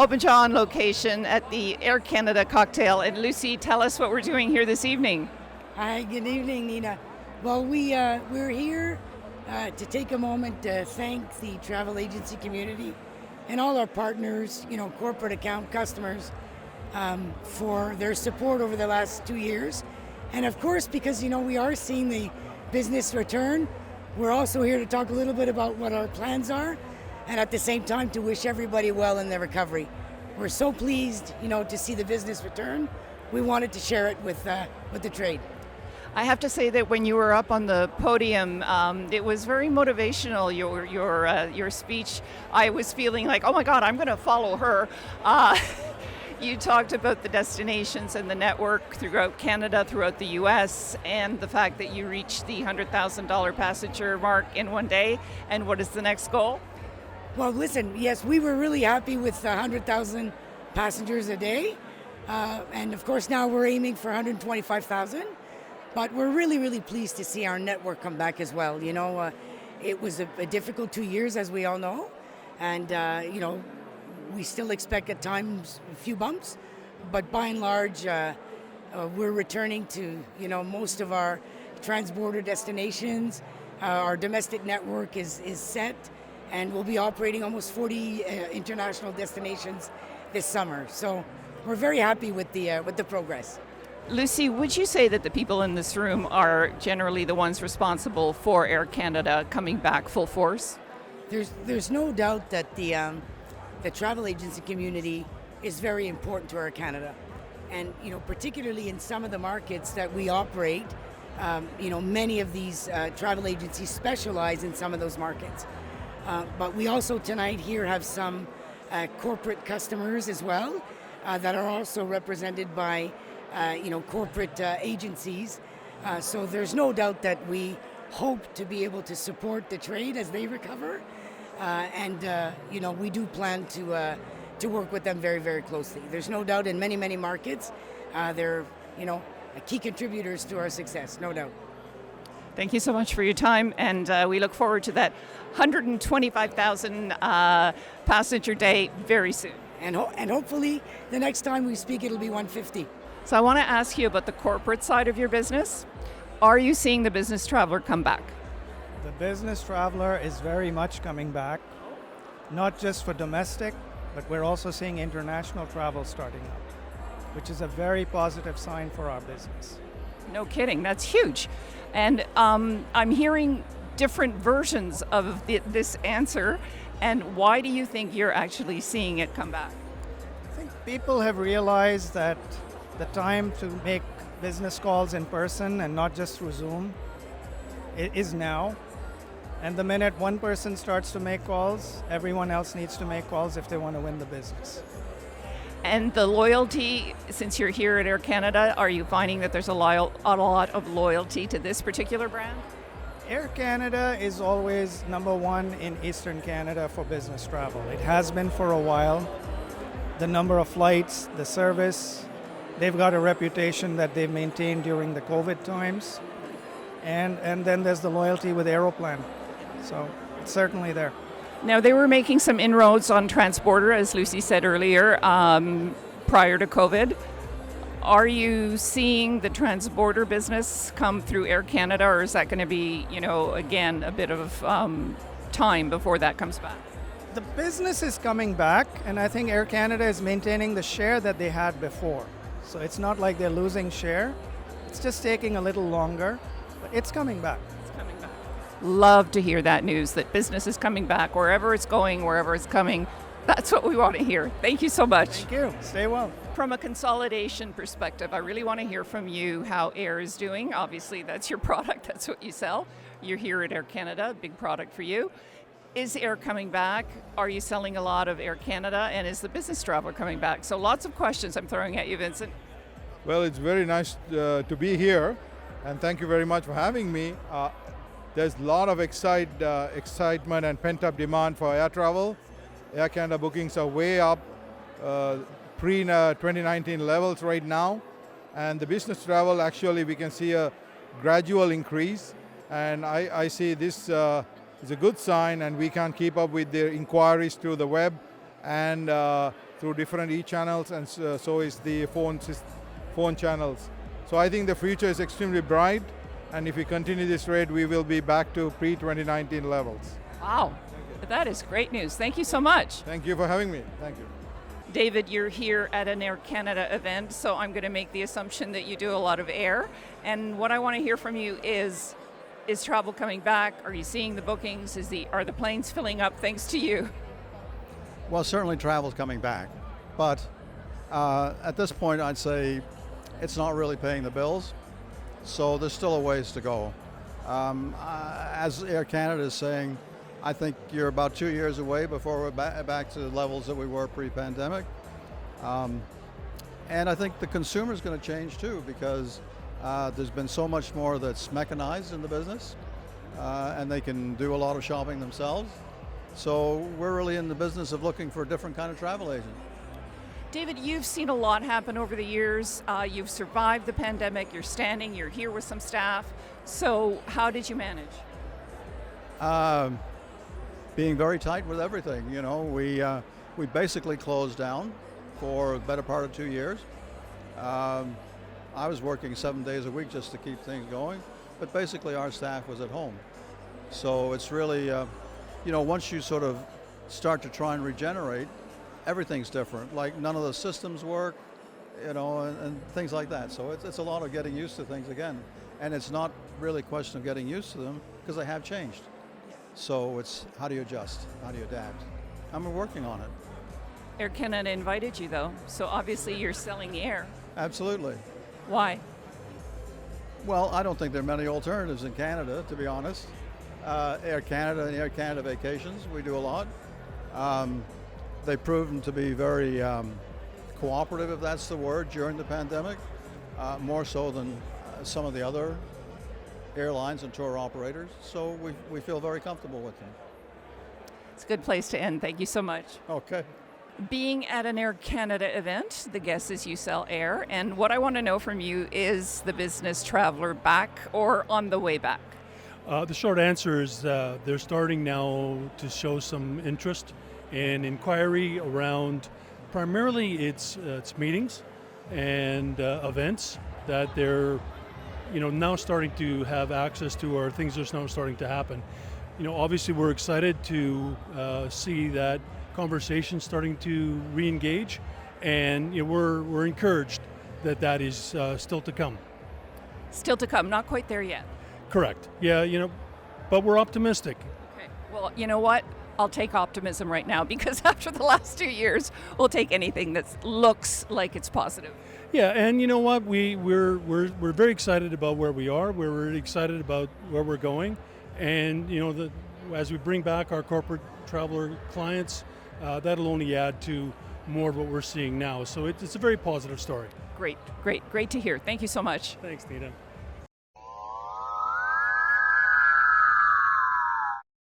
Aubenjon location at the Air Canada cocktail. And Lucy, tell us what we're doing here this evening. Hi, good evening, Nina. Well, we're here to take a moment to thank the travel agency community and all our partners, corporate account customers, for their support over the last 2 years. And of course, because, we are seeing the business return, we're also here to talk a little bit about what our plans are and at the same time to wish everybody well in their recovery. We're so pleased, to see the business return. We wanted to share it with the trade. I have to say that when you were up on the podium, it was very motivational. Your speech, I was feeling like, oh my God, I'm going to follow her. You talked about the destinations and the network throughout Canada, throughout the U.S., and the fact that you reached the $100,000 passenger mark in one day. And what is the next goal? Well, listen, yes, we were really happy with 100,000 passengers a day. And of course, now we're aiming for 125,000. But we're really, really pleased to see our network come back as well. It was a difficult 2 years, as we all know. And, we still expect at times a few bumps. But by and large, we're returning to, most of our transborder destinations. Our domestic network is set. And we'll be operating almost 40 international destinations this summer. So we're very happy with the progress. Lucy, would you say that the people in this room are generally the ones responsible for Air Canada coming back full force? There's no doubt that the travel agency community is very important to Air Canada. And, particularly in some of the markets that we operate, many of these travel agencies specialize in some of those markets. But we also tonight here have some corporate customers as well that are also represented by corporate agencies. So there's no doubt that we hope to be able to support the trade as they recover. We do plan to work with them very, very closely. There's no doubt in many, many markets, they're, key contributors to our success, no doubt. Thank you so much for your time, and we look forward to that 125,000 passenger day very soon. And hopefully the next time we speak, it'll be 150. So I want to ask you about the corporate side of your business. Are you seeing the business traveler come back? The business traveler is very much coming back, not just for domestic, but we're also seeing international travel starting up, which is a very positive sign for our business. No kidding, that's huge. And I'm hearing different versions of this answer. And why do you think you're actually seeing it come back? I think people have realized that the time to make business calls in person and not just through Zoom is now. And the minute one person starts to make calls, everyone else needs to make calls if they want to win the business. And the loyalty, since you're here at Air Canada, are you finding that there's a lot of loyalty to this particular brand? Air Canada is always number one in Eastern Canada for business travel. It has been for a while. The number of flights, the service, they've got a reputation that they've maintained during the COVID times. And then there's the loyalty with Aeroplan. So it's certainly there. Now, they were making some inroads on transborder, as Lucy said earlier, prior to COVID. Are you seeing the transborder business come through Air Canada, or is that going to be, again, a bit of time before that comes back? The business is coming back, and I think Air Canada is maintaining the share that they had before. So it's not like they're losing share. It's just taking a little longer, but it's coming back. Love to hear that news, that business is coming back, wherever it's going, wherever it's coming. That's what we want to hear. Thank you so much. Thank you. Stay well. From a consolidation perspective, I really want to hear from you how Air is doing. Obviously, that's your product. That's what you sell. You're here at Air Canada, big product for you. Is Air coming back? Are you selling a lot of Air Canada? And is the business traveler coming back? So lots of questions I'm throwing at you, Vincent. Well, it's very nice to be here, and thank you very much for having me. There's a lot of excitement and pent-up demand for air travel. Air Canada bookings are way up pre-2019 levels right now. And the business travel, actually, we can see a gradual increase. And I see this is a good sign, and we can keep up with the inquiries through the web and through different e-channels, and so is the phone channels. So I think the future is extremely bright, and if we continue this rate, we will be back to pre-2019 levels. Wow, that is great news. Thank you so much. Thank you for having me. Thank you. David, you're here at an Air Canada event, so I'm going to make the assumption that you do a lot of air. And what I want to hear from you is travel coming back? Are you seeing the bookings? Are the planes filling up thanks to you? Well, certainly travel's coming back, but at this point I'd say it's not really paying the bills, so there's still a ways to go. As Air Canada is saying, I think you're about 2 years away before we're back to the levels that we were pre-pandemic. And I think the consumer is going to change too, because there's been so much more that's mechanized in the business, and they can do a lot of shopping themselves. So we're really in the business of looking for a different kind of travel agent. David, you've seen a lot happen over the years. You've survived the pandemic. You're here with some staff. So how did you manage? Being very tight with everything. You know, we basically closed down for the better part of 2 years. I was working 7 days a week just to keep things going, but basically our staff was at home. So it's really, once you sort of start to try and regenerate, everything's different. Like none of the systems work, and things like that. So it's a lot of getting used to things again. And it's not really a question of getting used to them, because they have changed. So it's how do you adjust? How do you adapt? I'm working on it. Air Canada invited you though, so obviously you're selling the air. Absolutely. Why? Well, I don't think there are many alternatives in Canada, to be honest. Air Canada and Air Canada Vacations, we do a lot. They've proven to be very cooperative, if that's the word, during the pandemic, more so than some of the other airlines and tour operators. So we feel very comfortable with them. It's a good place to end. Thank you so much. Okay. Being at an Air Canada event, the guess is you sell air, and what I want to know from you is the business traveler back or on the way back? The short answer is they're starting now to show some interest and inquiry around primarily it's meetings and events that they're now starting to have access to, or things are now starting to happen. Obviously we're excited to see that conversation starting to re-engage, and we're encouraged that is still to come. Still to come, not quite there yet. Correct. Yeah, but we're optimistic. Okay. Well, you know what? I'll take optimism right now, because after the last 2 years, we'll take anything that looks like it's positive. Yeah, and you know what? We're very excited about where we are. We're really excited about where we're going, and as we bring back our corporate traveler clients, that'll only add to more of what we're seeing now. So it's a very positive story. Great to hear. Thank you so much. Thanks, Nina.